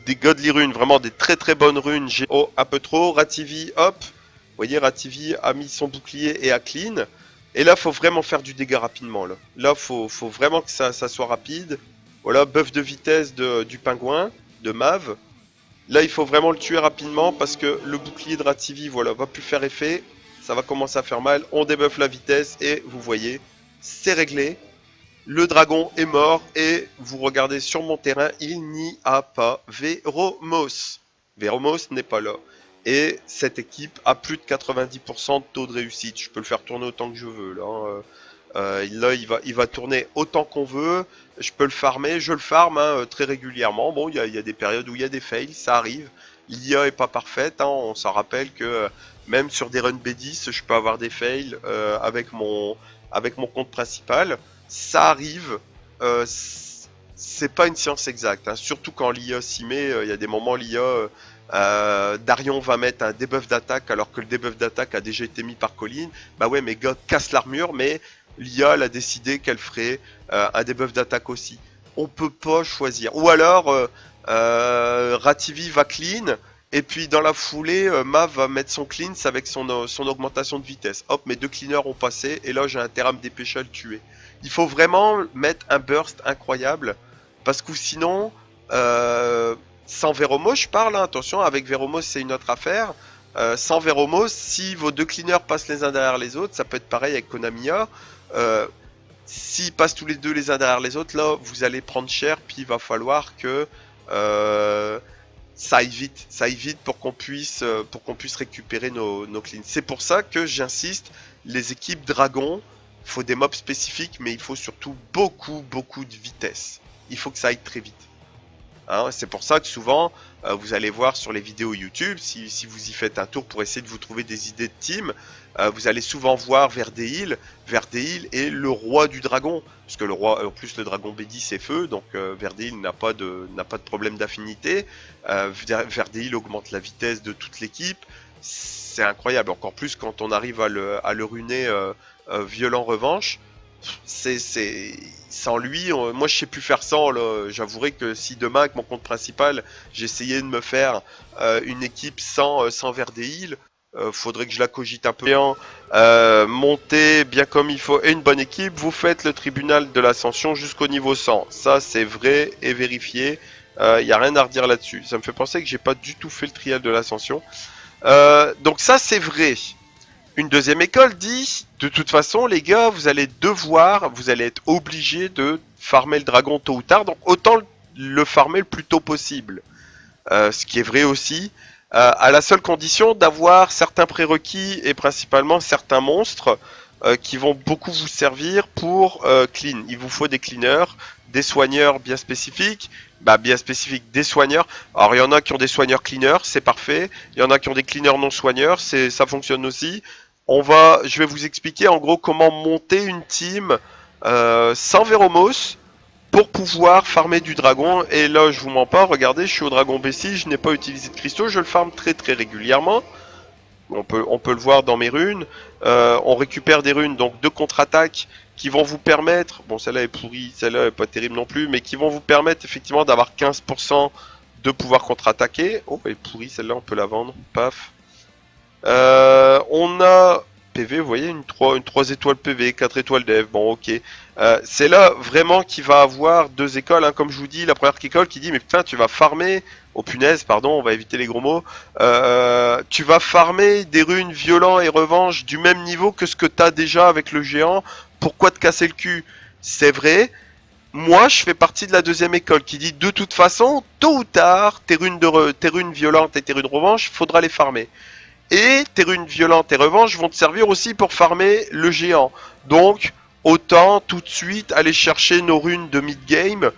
des godly runes, vraiment des très très bonnes runes, oh, un peu trop, Rativi, hop, vous voyez Rativi a mis son bouclier et a clean, et là faut vraiment faire du dégât rapidement, là faut vraiment que ça soit rapide, voilà, buff de vitesse du pingouin, de Mav, là il faut vraiment le tuer rapidement parce que le bouclier de Rativi, voilà, va plus faire effet, ça va commencer à faire mal, on débuffe la vitesse et vous voyez, c'est réglé. Le dragon est mort et vous regardez sur mon terrain, il n'y a pas Veromos. Veromos n'est pas là. Et cette équipe a plus de 90% de taux de réussite. Je peux le faire tourner autant que je veux. Là, il va tourner autant qu'on veut. Je peux le farmer. Je le farme très régulièrement. Bon, il y a des périodes où il y a des fails. Ça arrive. L'IA est pas parfaite. On s'en rappelle que même sur des runs B10, je peux avoir des fails avec mon compte principal. Ça arrive, c'est pas une science exacte, surtout quand l'IA s'y met, il y a des moments l'IA, Darion va mettre un debuff d'attaque alors que le debuff d'attaque a déjà été mis par Colline, bah ouais mais gars casse l'armure, mais l'IA elle a décidé qu'elle ferait un debuff d'attaque aussi. On peut pas choisir, ou alors Rativi va clean, et puis dans la foulée, Mav va mettre son cleans avec son augmentation de vitesse. Hop, mes deux cleaners ont passé, et là j'ai intérêt à me dépêcher à le tuer. Il faut vraiment mettre un burst incroyable, parce que sinon, sans Veromos, je parle, attention, avec Veromos c'est une autre affaire. Sans Veromos, si vos deux cleaners passent les uns derrière les autres, ça peut être pareil avec Konamiya. S'ils passent tous les deux les uns derrière les autres, là vous allez prendre cher, puis il va falloir que ça aille vite pour qu'on puisse récupérer nos cleans. C'est pour ça que j'insiste, les équipes Dragon, il faut des mobs spécifiques, mais il faut surtout beaucoup de vitesse. Il faut que ça aille très vite. C'est pour ça que souvent, vous allez voir sur les vidéos YouTube, si vous y faites un tour pour essayer de vous trouver des idées de team, vous allez souvent voir Verdeil. Verdeil est le roi du dragon, parce que le roi, en plus le dragon B10 est feu, donc Verdeil n'a pas de problème d'affinité. Verdeil augmente la vitesse de toute l'équipe. C'est incroyable, encore plus quand on arrive à le runer violent revanche. Sans lui, moi je sais plus faire sans. J'avouerai que si demain avec mon compte principal j'essayais de me faire une équipe sans Verdeil, faudrait que je la cogite un peu. Monter bien comme il faut et une bonne équipe, vous faites le tribunal de l'ascension jusqu'au niveau 100. Ça c'est vrai et vérifié. Y a rien à redire là-dessus. Ça me fait penser que j'ai pas du tout fait le trial de l'ascension. Donc ça c'est vrai. Une deuxième école dit, de toute façon les gars, vous allez être obligés de farmer le dragon tôt ou tard, donc autant le farmer le plus tôt possible. Ce qui est vrai aussi, à la seule condition d'avoir certains prérequis et principalement certains monstres qui vont beaucoup vous servir pour clean. Il vous faut des cleaners, des soigneurs bien spécifiques. Bah, bien spécifiques, des soigneurs. Alors, il y en a qui ont des soigneurs cleaners, c'est parfait. Il y en a qui ont des cleaners non soigneurs, ça fonctionne aussi. Je vais vous expliquer en gros comment monter une team sans Véromos pour pouvoir farmer du dragon. Et là, je vous mens pas, regardez, je suis au dragon B6, je n'ai pas utilisé de cristaux, je le farme très très régulièrement. On peut le voir dans mes runes. On récupère des runes donc de contre-attaque qui vont vous permettre, bon celle-là est pourrie, celle-là est pas terrible non plus, mais qui vont vous permettre effectivement d'avoir 15% de pouvoir contre-attaquer. Oh, elle est pourrie celle-là, on peut la vendre, paf. On a PV, vous voyez, une 3 étoiles PV, 4 étoiles dev, bon ok. C'est là vraiment qu'il va avoir deux écoles, hein, comme je vous dis, la première école qui dit mais putain tu vas farmer, oh punaise pardon, on va éviter les gros mots, tu vas farmer des runes violents et revanche du même niveau que ce que t'as déjà avec le géant, pourquoi te casser le cul? C'est vrai, moi je fais partie de la deuxième école qui dit de toute façon, tôt ou tard, tes runes violentes et tes runes revanche, faudra les farmer. Et tes runes violentes et revanche vont te servir aussi pour farmer le géant. Donc, autant tout de suite aller chercher nos runes de mid-game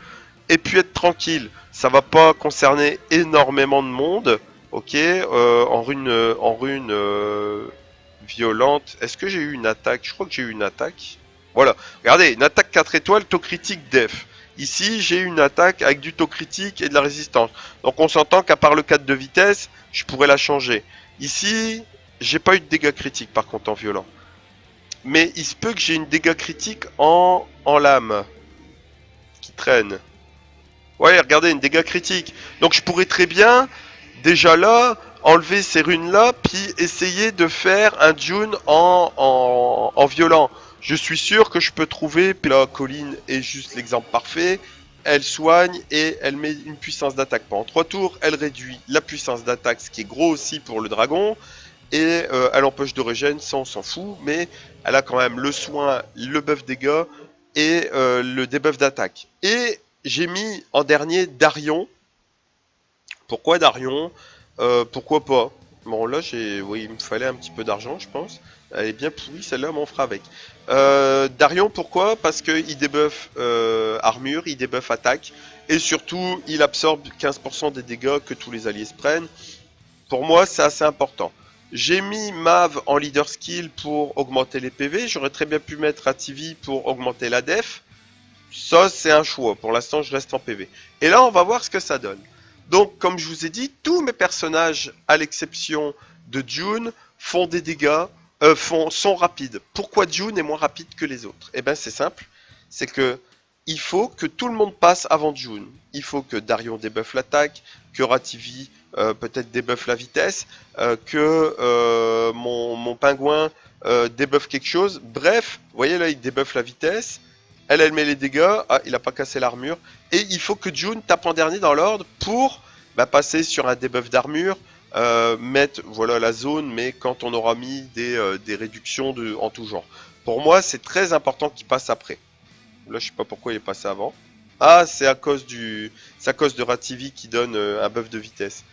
et puis être tranquille. Ça va pas concerner énormément de monde. Ok, en rune violente. Est-ce que j'ai eu une attaque? Je crois que j'ai eu une attaque. Voilà, regardez, une attaque 4 étoiles, taux critique def. Ici, j'ai une attaque avec du taux critique et de la résistance. Donc on s'entend qu'à part le 4 de vitesse, je pourrais la changer. Ici, j'ai pas eu de dégâts critiques par contre en violent. Mais il se peut que j'ai une dégâts critique en lame. Qui traîne. Ouais, regardez, une dégâts critique. Donc je pourrais très bien, déjà là, enlever ces runes-là, puis essayer de faire un June en violent. Je suis sûr que je peux trouver, puis la colline est juste l'exemple parfait, elle soigne et elle met une puissance d'attaque pendant 3 tours, elle réduit la puissance d'attaque, ce qui est gros aussi pour le dragon, et elle empêche de régène, ça on s'en fout, mais elle a quand même le soin, le buff dégâts et le debuff d'attaque. Et j'ai mis en dernier Darion. Pourquoi Darion? Pourquoi pas? Bon là oui, il me fallait un petit peu d'argent je pense. Elle est bien pourrie celle-là, mais on fera avec. Darion pourquoi? Parce qu'il débuffe armure, il débuffe attaque, et surtout il absorbe 15% des dégâts que tous les alliés se prennent. Pour moi c'est assez important. J'ai mis Mav en leader skill pour augmenter les PV, j'aurais très bien pu mettre Ativi pour augmenter la def. Ça c'est un choix, pour l'instant je reste en PV. Et là on va voir ce que ça donne. Donc, comme je vous ai dit, tous mes personnages, à l'exception de June, font des dégâts, sont rapides. Pourquoi June est moins rapide que les autres? Eh bien, c'est simple. C'est que il faut que tout le monde passe avant June. Il faut que Darion débuffe l'attaque, que Rativi peut-être débuffe la vitesse, que mon pingouin débuffe quelque chose. Bref, vous voyez là, il débuffe la vitesse. Elle met les dégâts. Ah, il a pas cassé l'armure. Et il faut que June tape en dernier dans l'ordre pour passer sur un debuff d'armure, mettre voilà la zone, mais quand on aura mis des réductions en tout genre. Pour moi, c'est très important qu'il passe après. Là, je sais pas pourquoi il est passé avant. Ah, c'est à cause de Rativi qui donne un buff de vitesse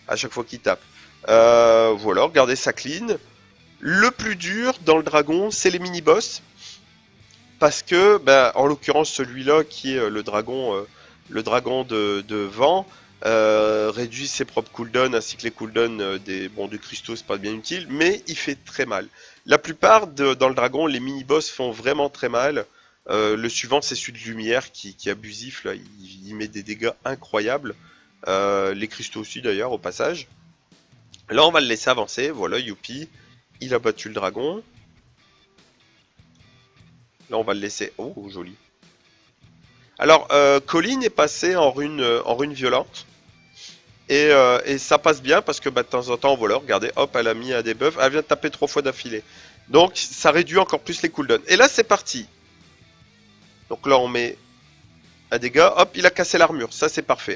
à chaque fois qu'il tape. Voilà, regardez sa clean. Le plus dur dans le dragon, c'est les mini-boss. Parce que, en l'occurrence, celui-là qui est le dragon de vent, réduit ses propres cooldowns ainsi que les cooldowns des cristaux, c'est pas bien utile, mais il fait très mal. La plupart dans le dragon, les mini-boss font vraiment très mal. Le suivant, c'est celui de lumière qui est abusif, là, il met des dégâts incroyables. Les cristaux aussi d'ailleurs, au passage. Là, on va le laisser avancer, voilà, youpi, il a battu le dragon. Là, on va le laisser. Oh, joli. Alors, Colline est passé en rune violente. Et ça passe bien parce que de temps en temps, voilà, regardez, hop, elle a mis un debuff. Elle vient de taper 3 fois d'affilée. Donc, ça réduit encore plus les cooldowns. Et là, c'est parti. Donc là, on met un dégât. Hop, il a cassé l'armure. Ça, c'est parfait.